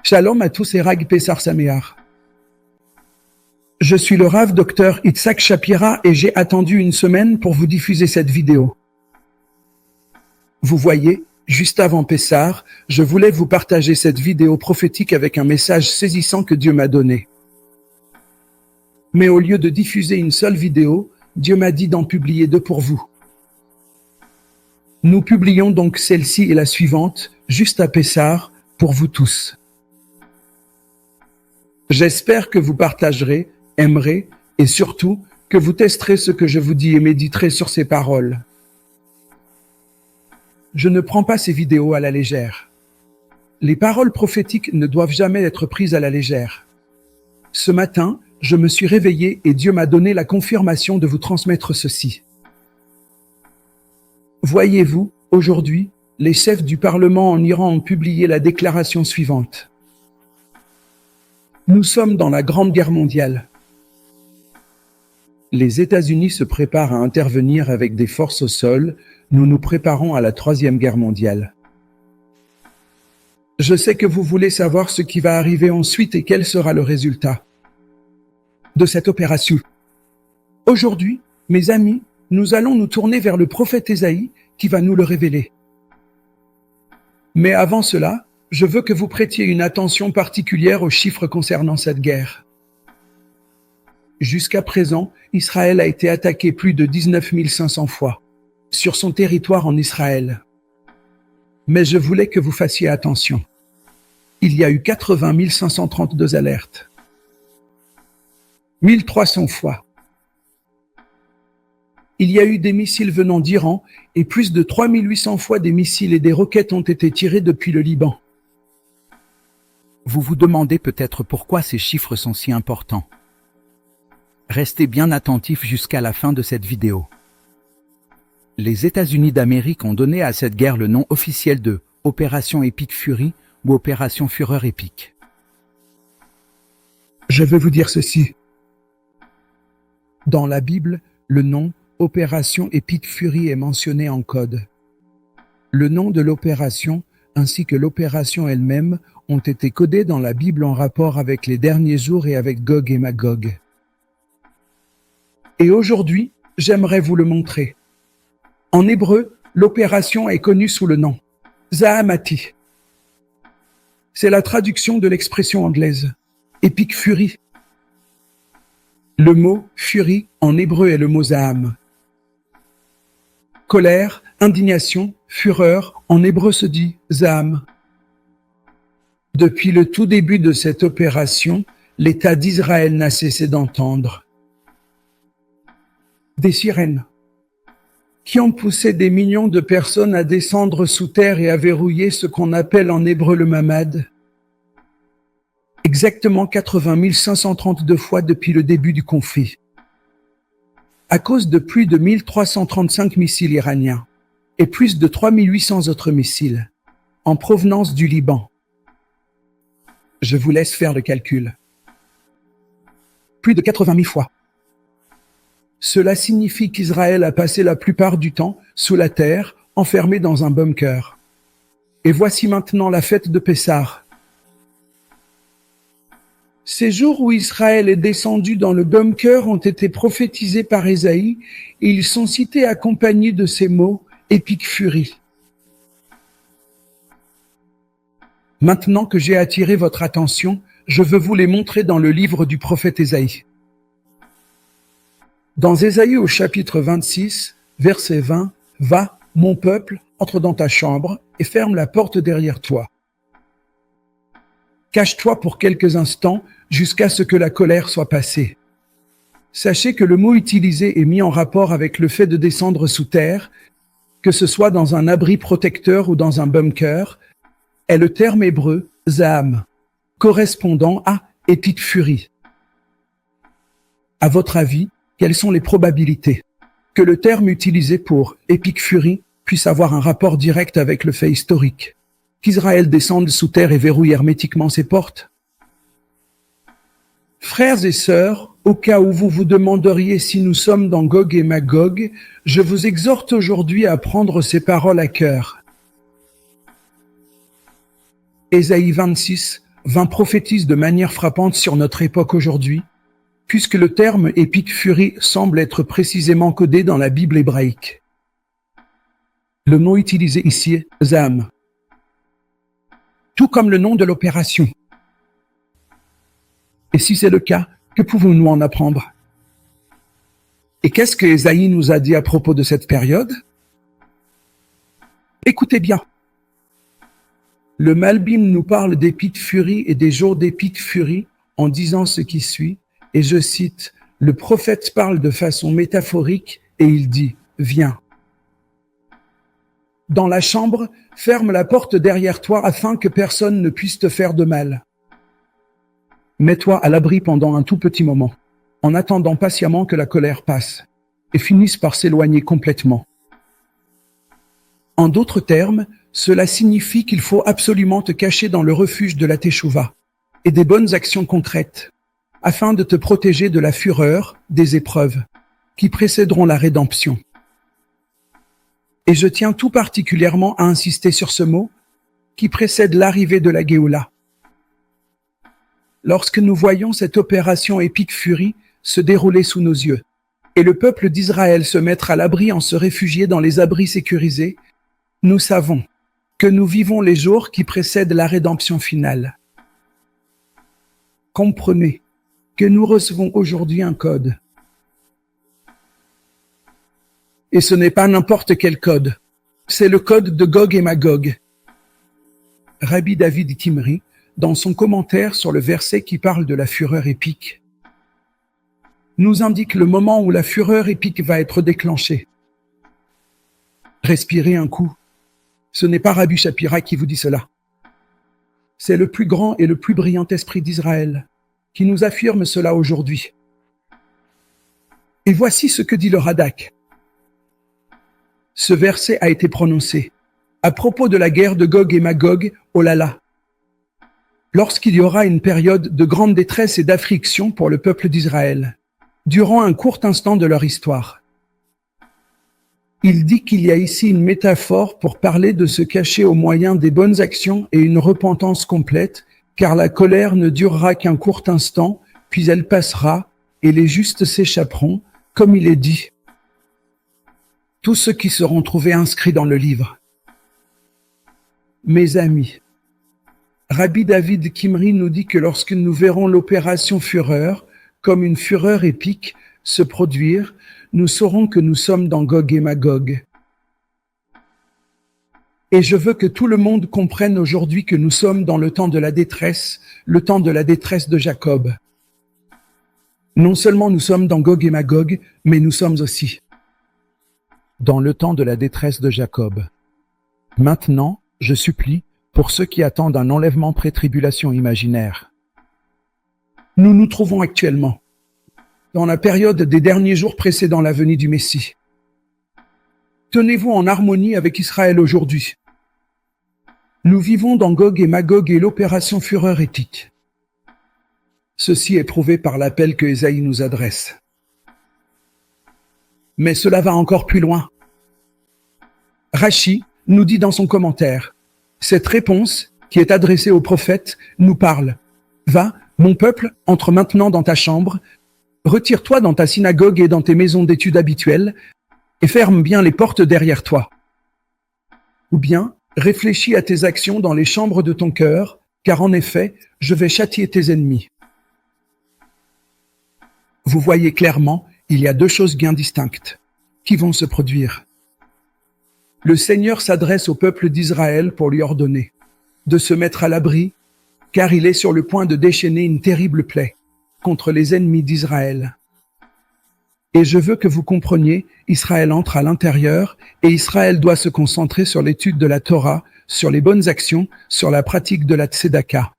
Shalom à tous et Rag Pessar Sameach. Je suis le Rav Dr Itzhak Shapira et j'ai attendu une semaine pour vous diffuser cette vidéo. Vous voyez, juste avant Pessar, je voulais vous partager cette vidéo prophétique avec un message saisissant que Dieu m'a donné. Mais au lieu de diffuser une seule vidéo, Dieu m'a dit d'en publier deux pour vous. Nous publions donc celle-ci et la suivante, juste à Pessar, pour vous tous. J'espère que vous partagerez, aimerez et surtout que vous testerez ce que je vous dis et méditerez sur ces paroles. Je ne prends pas ces vidéos à la légère. Les paroles prophétiques ne doivent jamais être prises à la légère. Ce matin, je me suis réveillé et Dieu m'a donné la confirmation de vous transmettre ceci. Voyez-vous, aujourd'hui, les chefs du Parlement en Iran ont publié la déclaration suivante. Nous sommes dans la Grande Guerre mondiale. Les États-Unis se préparent à intervenir avec des forces au sol. Nous nous préparons à la Troisième Guerre mondiale. Je sais que vous voulez savoir ce qui va arriver ensuite et quel sera le résultat de cette opération. Aujourd'hui, mes amis, nous allons nous tourner vers le prophète Ésaïe qui va nous le révéler. Mais avant cela, je veux que vous prêtiez une attention particulière aux chiffres concernant cette guerre. Jusqu'à présent, Israël a été attaqué plus de 19 500 fois sur son territoire en Israël. Mais je voulais que vous fassiez attention. Il y a eu 80 532 alertes. 1300 fois. Il y a eu des missiles venant d'Iran et plus de 3800 fois des missiles et des roquettes ont été tirés depuis le Liban. Vous vous demandez peut-être pourquoi ces chiffres sont si importants. Restez bien attentifs jusqu'à la fin de cette vidéo. Les États-Unis d'Amérique ont donné à cette guerre le nom officiel de Opération Epic Fury ou Opération Fureur épique. Je veux vous dire ceci. Dans la Bible, le nom Opération Epic Fury est mentionné en code. Le nom de l'opération ainsi que l'opération elle-même ont été codés dans la Bible en rapport avec les derniers jours et avec Gog et Magog. Et aujourd'hui, j'aimerais vous le montrer. En hébreu, l'opération est connue sous le nom Zahamati. C'est la traduction de l'expression anglaise Epic Fury. Le mot fury en hébreu est le mot Zaham. Colère, indignation, fureur, en hébreu se dit Zaham. Depuis le tout début de cette opération, l'État d'Israël n'a cessé d'entendre des sirènes qui ont poussé des millions de personnes à descendre sous terre et à verrouiller ce qu'on appelle en hébreu le mamad. Exactement 80 532 fois depuis le début du conflit. À cause de plus de 1335 missiles iraniens et plus de 3800 autres missiles en provenance du Liban. Je vous laisse faire le calcul. Plus de 80 000 fois. Cela signifie qu'Israël a passé la plupart du temps sous la terre, enfermé dans un bunker. Et voici maintenant la fête de Pessar. Ces jours où Israël est descendu dans le bunker ont été prophétisés par Ésaïe et ils sont cités accompagnés de ces mots « Epic Fury ». Maintenant que j'ai attiré votre attention, je veux vous les montrer dans le livre du prophète Ésaïe. Dans Ésaïe au chapitre 26, verset 20, « Va, mon peuple, entre dans ta chambre et ferme la porte derrière toi. Cache-toi pour quelques instants jusqu'à ce que la colère soit passée. » Sachez que le mot utilisé est mis en rapport avec le fait de descendre sous terre, que ce soit dans un abri protecteur ou dans un bunker, est le terme hébreu « Zaham », correspondant à « Epic Fury ». À votre avis, quelles sont les probabilités que le terme utilisé pour « Epic Fury » puisse avoir un rapport direct avec le fait historique, qu'Israël descende sous terre et verrouille hermétiquement ses portes? Frères et sœurs, au cas où vous vous demanderiez si nous sommes dans Gog et Magog, je vous exhorte aujourd'hui à prendre ces paroles à cœur. Ésaïe 26, 20 prophétise de manière frappante sur notre époque aujourd'hui, puisque le terme Epic Fury semble être précisément codé dans la Bible hébraïque. Le mot utilisé ici est Zam, tout comme le nom de l'opération. Et si c'est le cas, que pouvons-nous en apprendre? Et qu'est-ce que Ésaïe nous a dit à propos de cette période? Écoutez bien. Le Malbim nous parle d'Epic Fury et des jours d'Epic Fury en disant ce qui suit, et je cite, « Le prophète parle de façon métaphorique et il dit, viens. Dans la chambre, ferme la porte derrière toi afin que personne ne puisse te faire de mal. Mets-toi à l'abri pendant un tout petit moment, en attendant patiemment que la colère passe et finisse par s'éloigner complètement. » En d'autres termes, cela signifie qu'il faut absolument te cacher dans le refuge de la Teshuvah et des bonnes actions concrètes, afin de te protéger de la fureur, des épreuves, qui précéderont la rédemption. Et je tiens tout particulièrement à insister sur ce mot, qui précède l'arrivée de la Géoula. Lorsque nous voyons cette opération Epic Fury se dérouler sous nos yeux, et le peuple d'Israël se mettre à l'abri en se réfugier dans les abris sécurisés, nous savons que nous vivons les jours qui précèdent la rédemption finale. Comprenez que nous recevons aujourd'hui un code. Et ce n'est pas n'importe quel code, c'est le code de Gog et Magog. Rabbi David Kimri, dans son commentaire sur le verset qui parle de la fureur épique, nous indique le moment où la fureur épique va être déclenchée. Respirez un coup. Ce n'est pas Rabbi Shapira qui vous dit cela. C'est le plus grand et le plus brillant esprit d'Israël qui nous affirme cela aujourd'hui. Et voici ce que dit le Radak. Ce verset a été prononcé à propos de la guerre de Gog et Magog, oh là là. Lorsqu'il y aura une période de grande détresse et d'affliction pour le peuple d'Israël, durant un court instant de leur histoire. Il dit qu'il y a ici une métaphore pour parler de se cacher au moyen des bonnes actions et une repentance complète, car la colère ne durera qu'un court instant, puis elle passera, et les justes s'échapperont, comme il est dit. Tous ceux qui seront trouvés inscrits dans le livre. Mes amis, Rabbi David Kimri nous dit que lorsque nous verrons l'opération Fureur, comme une fureur épique, se produire, nous saurons que nous sommes dans Gog et Magog. Et je veux que tout le monde comprenne aujourd'hui que nous sommes dans le temps de la détresse, le temps de la détresse de Jacob. Non seulement nous sommes dans Gog et Magog, mais nous sommes aussi dans le temps de la détresse de Jacob. Maintenant, je supplie, pour ceux qui attendent un enlèvement pré-tribulation imaginaire. Nous nous trouvons actuellement dans la période des derniers jours précédant la venue du Messie. Tenez-vous en harmonie avec Israël aujourd'hui. Nous vivons dans Gog et Magog et l'opération Fureur éthique. Ceci est prouvé par l'appel que Ésaïe nous adresse. Mais cela va encore plus loin. Rashi nous dit dans son commentaire, cette réponse, qui est adressée au prophète, nous parle. Va, mon peuple, entre maintenant dans ta chambre, retire-toi dans ta synagogue et dans tes maisons d'études habituelles, et ferme bien les portes derrière toi. Ou bien, réfléchis à tes actions dans les chambres de ton cœur, car en effet, je vais châtier tes ennemis. Vous voyez clairement, il y a deux choses bien distinctes qui vont se produire. Le Seigneur s'adresse au peuple d'Israël pour lui ordonner de se mettre à l'abri, car il est sur le point de déchaîner une terrible plaie contre les ennemis d'Israël. Et je veux que vous compreniez, Israël entre à l'intérieur et Israël doit se concentrer sur l'étude de la Torah, sur les bonnes actions, sur la pratique de la Tzedaka.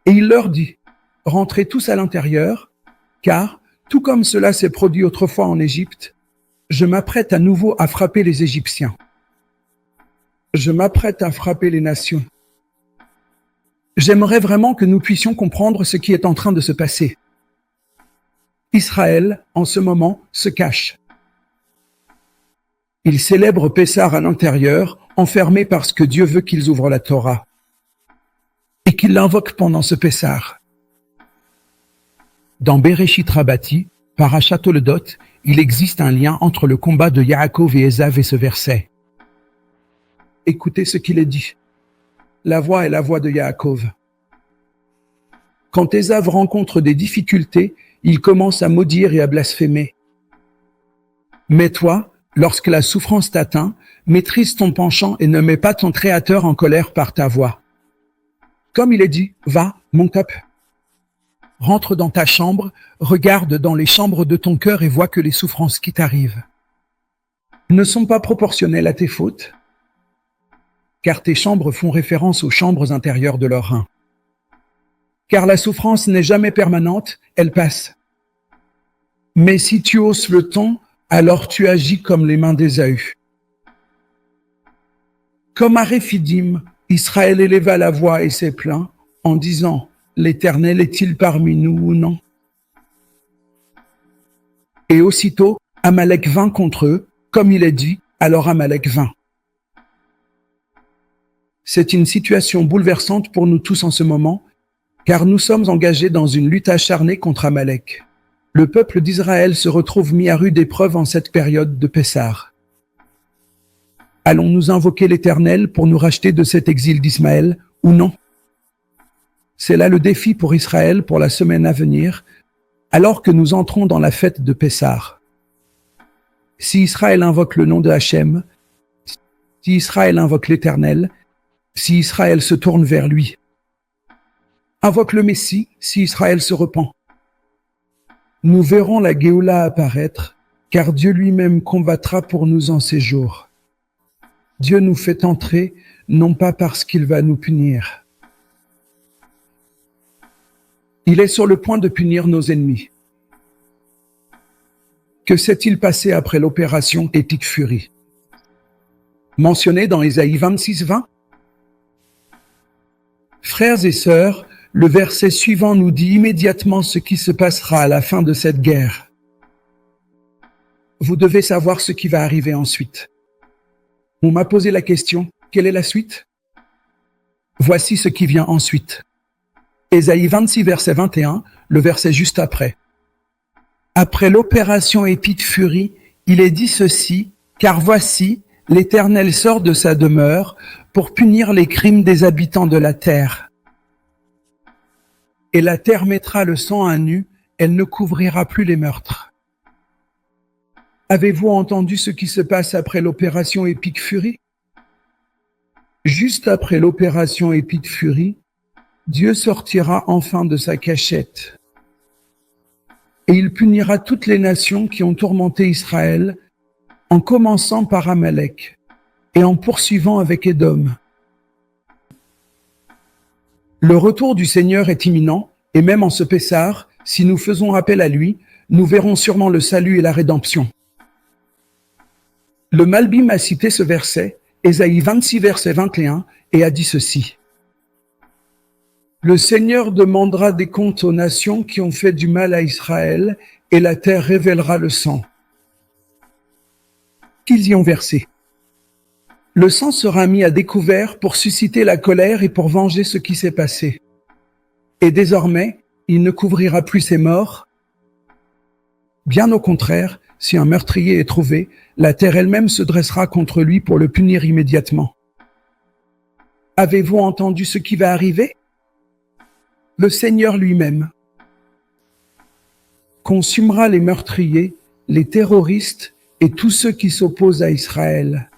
Et il leur dit, rentrez tous à l'intérieur, car, tout comme cela s'est produit autrefois en Égypte, je m'apprête à nouveau à frapper les Égyptiens. Je m'apprête à frapper les nations. J'aimerais vraiment que nous puissions comprendre ce qui est en train de se passer. Israël, en ce moment, se cache. Ils célèbrent Pessah à l'intérieur, enfermés parce que Dieu veut qu'ils ouvrent la Torah. et qu'il l'invoque pendant ce Pessar. Dans Bereshit Rabati, Parashat Toledot, il existe un lien entre le combat de Yaakov et Ésav et ce verset. Écoutez ce qu'il est dit. La voix est la voix de Yaakov. Quand Ésav rencontre des difficultés, il commence à maudire et à blasphémer. Mais toi, lorsque la souffrance t'atteint, maîtrise ton penchant et ne mets pas ton Créateur en colère par ta voix. Comme il est dit, va, mon top. Rentre dans ta chambre, regarde dans les chambres de ton cœur et vois que les souffrances qui t'arrivent ne sont pas proportionnelles à tes fautes, car tes chambres font référence aux chambres intérieures de leur rein. Car la souffrance n'est jamais permanente, elle passe. Mais si tu hausses le ton, alors tu agis comme les mains d'Ésaü. Comme à Réphidim, Israël éleva la voix et s'est plaint en disant « L'Éternel est-il parmi nous ou non ?» Et aussitôt, Amalek vint contre eux, comme il est dit, alors Amalek vint. C'est une situation bouleversante pour nous tous en ce moment, car nous sommes engagés dans une lutte acharnée contre Amalek. Le peuple d'Israël se retrouve mis à rude épreuve en cette période de Pessar. Allons-nous invoquer l'Éternel pour nous racheter de cet exil d'Ismaël ou non? C'est là le défi pour Israël pour la semaine à venir, alors que nous entrons dans la fête de Pessar. Si Israël invoque le nom de Hachem, si Israël invoque l'Éternel, si Israël se tourne vers lui, invoque le Messie si Israël se repent. Nous verrons la Géoula apparaître, car Dieu lui-même combattra pour nous en ces jours. Dieu nous fait entrer, non pas parce qu'il va nous punir. Il est sur le point de punir nos ennemis. Que s'est-il passé après l'opération Epic Fury, mentionnée dans Ésaïe 26:20? Frères et sœurs, le verset suivant nous dit immédiatement ce qui se passera à la fin de cette guerre. Vous devez savoir ce qui va arriver ensuite. On m'a posé la question, quelle est la suite? Voici ce qui vient ensuite. Ésaïe 26, verset 21, le verset juste après. Après l'opération Épide Furie, il est dit ceci, car voici, l'Éternel sort de sa demeure pour punir les crimes des habitants de la terre. Et la terre mettra le sang à nu, elle ne couvrira plus les meurtres. Avez-vous entendu ce qui se passe après l'opération Epic Fury? Juste après l'opération Epic Fury, Dieu sortira enfin de sa cachette. Et il punira toutes les nations qui ont tourmenté Israël, en commençant par Amalek et en poursuivant avec Édom. Le retour du Seigneur est imminent, et même en ce Pessar, si nous faisons appel à lui, nous verrons sûrement le salut et la rédemption. Le Malbim a cité ce verset, Ésaïe 26, verset 21, et a dit ceci. Le Seigneur demandera des comptes aux nations qui ont fait du mal à Israël, et la terre révélera le sang qu'ils y ont versé. Le sang sera mis à découvert pour susciter la colère et pour venger ce qui s'est passé. Et désormais, il ne couvrira plus ses morts. Bien au contraire, si un meurtrier est trouvé, la terre elle-même se dressera contre lui pour le punir immédiatement. Avez-vous entendu ce qui va arriver? Le Seigneur lui-même consumera les meurtriers, les terroristes et tous ceux qui s'opposent à Israël.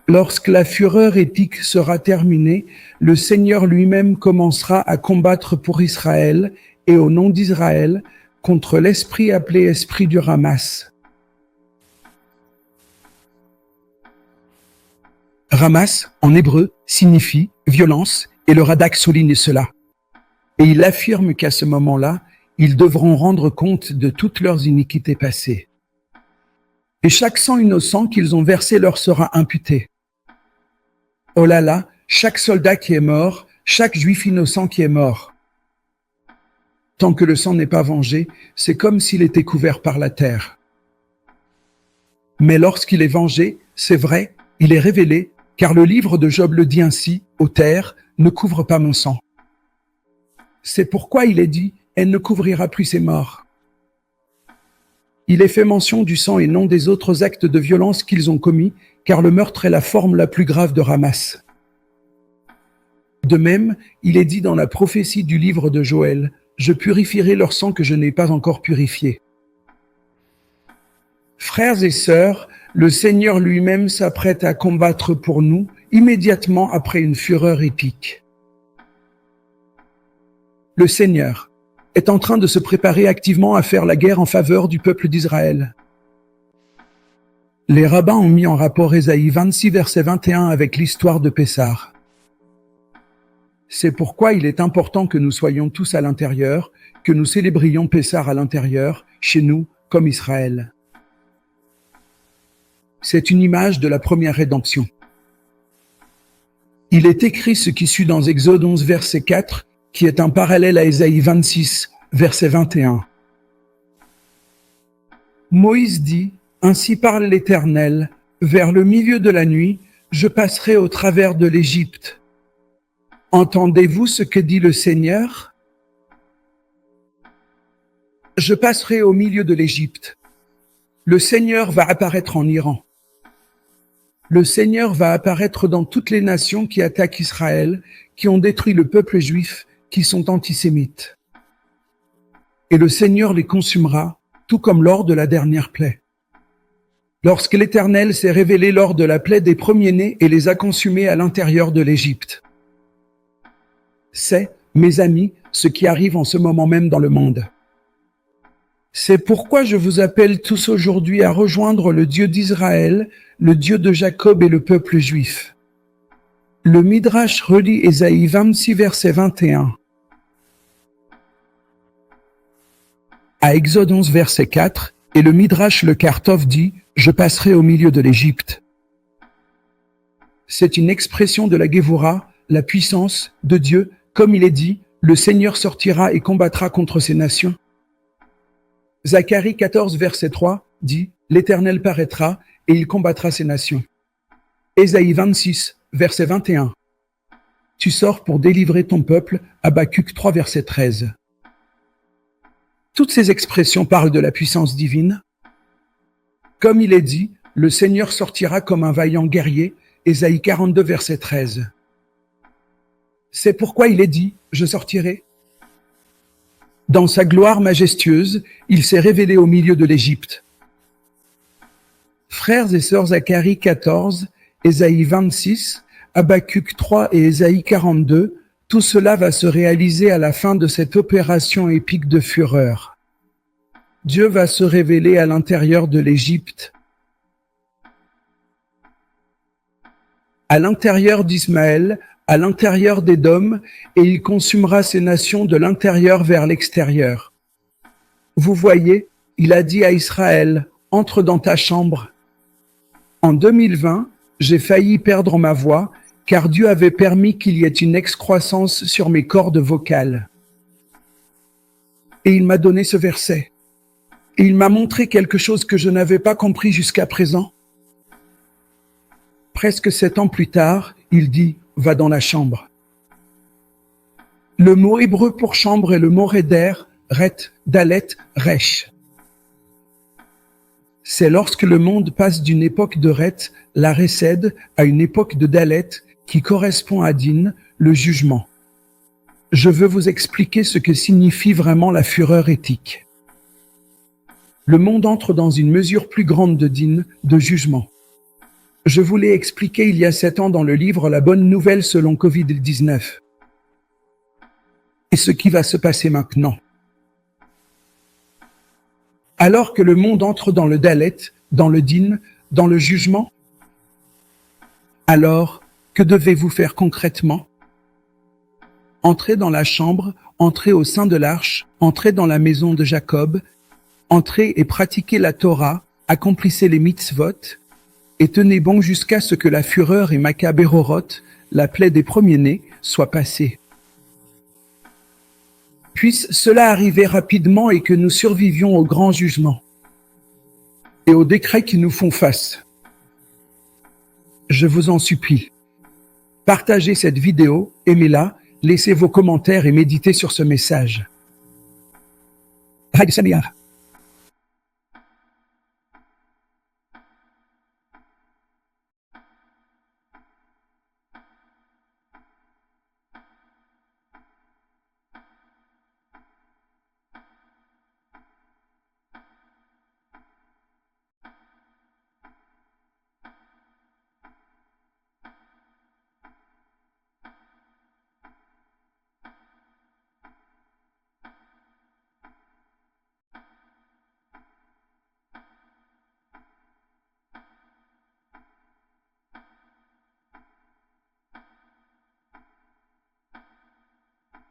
Lorsque la fureur épique sera terminée, le Seigneur lui-même commencera à combattre pour Israël et au nom d'Israël contre l'esprit appelé esprit du Ramas. Ramas, en hébreu, signifie violence et le Radak souligne cela. Et il affirme qu'à ce moment-là, ils devront rendre compte de toutes leurs iniquités passées. Et chaque sang innocent qu'ils ont versé leur sera imputé. Oh là là, chaque soldat qui est mort, chaque juif innocent qui est mort. Tant que le sang n'est pas vengé, c'est comme s'il était couvert par la terre. Mais lorsqu'il est vengé, c'est vrai, il est révélé, car le livre de Job le dit ainsi, ô terre, ne couvre pas mon sang. C'est pourquoi il est dit, elle ne couvrira plus ses morts. Il est fait mention du sang et non des autres actes de violence qu'ils ont commis, car le meurtre est la forme la plus grave de Hamas. De même, il est dit dans la prophétie du livre de Joël, « Je purifierai leur sang que je n'ai pas encore purifié. » Frères et sœurs, le Seigneur lui-même s'apprête à combattre pour nous immédiatement après une fureur épique. Le Seigneur est en train de se préparer activement à faire la guerre en faveur du peuple d'Israël. Les rabbins ont mis en rapport Ésaïe 26, verset 21 avec l'histoire de Pessah. C'est pourquoi il est important que nous soyons tous à l'intérieur, que nous célébrions Pessah à l'intérieur, chez nous, comme Israël. C'est une image de la première rédemption. Il est écrit ce qui suit dans Exode 11, verset 4, qui est un parallèle à Ésaïe 26, verset 21. Moïse dit, « Ainsi parle l'Éternel, vers le milieu de la nuit, je passerai au travers de l'Égypte. Entendez-vous ce que dit le Seigneur? Je passerai au milieu de l'Égypte. Le Seigneur va apparaître en Iran. Le Seigneur va apparaître dans toutes les nations qui attaquent Israël, qui ont détruit le peuple juif, qui sont antisémites. Et le Seigneur les consumera, tout comme lors de la dernière plaie. Lorsque l'Éternel s'est révélé lors de la plaie des premiers-nés et les a consumés à l'intérieur de l'Égypte. C'est, mes amis, ce qui arrive en ce moment même dans le monde. C'est pourquoi je vous appelle tous aujourd'hui à rejoindre le Dieu d'Israël, le Dieu de Jacob et le peuple juif. Le Midrash relie Ésaïe 26, verset 21. À Exode 11, verset 4, et le Midrash le Kartov dit « Je passerai au milieu de l'Égypte ». C'est une expression de la Gévoura, la puissance de Dieu, comme il est dit « Le Seigneur sortira et combattra contre ces nations ». Zacharie 14, verset 3 dit « L'Éternel paraîtra et il combattra ces nations ». Ésaïe 26, verset 21. Tu sors pour délivrer ton peuple, Habacuc 3, verset 13. Toutes ces expressions parlent de la puissance divine. Comme il est dit, le Seigneur sortira comme un vaillant guerrier, Ésaïe 42, verset 13. C'est pourquoi il est dit, je sortirai. Dans sa gloire majestueuse, il s'est révélé au milieu de l'Égypte. Frères et sœurs, Zacharie 14, Ésaïe 26, Habacuc 3 et Ésaïe 42, tout cela va se réaliser à la fin de cette opération épique de fureur. Dieu va se révéler à l'intérieur de l'Égypte, à l'intérieur d'Ismaël, à l'intérieur d'Édom, et il consumera ces nations de l'intérieur vers l'extérieur. Vous voyez, il a dit à Israël, entre dans ta chambre. En 2020, j'ai failli perdre ma voix, car Dieu avait permis qu'il y ait une excroissance sur mes cordes vocales. Et il m'a donné ce verset. Et il m'a montré quelque chose que je n'avais pas compris jusqu'à présent. Presque 7 ans plus tard, il dit « Va dans la chambre ». Le mot hébreu pour chambre est le mot reder, ret, dalet, resh. C'est lorsque le monde passe d'une époque de ret, la récède, à une époque de dalet, qui correspond à Din, le jugement. Je veux vous expliquer ce que signifie vraiment la fureur éthique. Le monde entre dans une mesure plus grande de Din, de jugement. Je vous l'ai expliqué il y a 7 ans dans le livre La bonne nouvelle selon Covid-19. Et ce qui va se passer maintenant. Alors que le monde entre dans le Dalet, dans le Din, dans le jugement, alors, que devez-vous faire concrètement? Entrez dans la chambre, entrez au sein de l'arche, entrez dans la maison de Jacob, entrez et pratiquez la Torah, accomplissez les mitzvot, et tenez bon jusqu'à ce que la fureur et Makabéroroth, la plaie des premiers-nés, soit passée. Puisse cela arriver rapidement et que nous survivions au grand jugement et aux décrets qui nous font face. Je vous en supplie. Partagez cette vidéo, aimez-la, laissez vos commentaires et méditez sur ce message. هاي سميار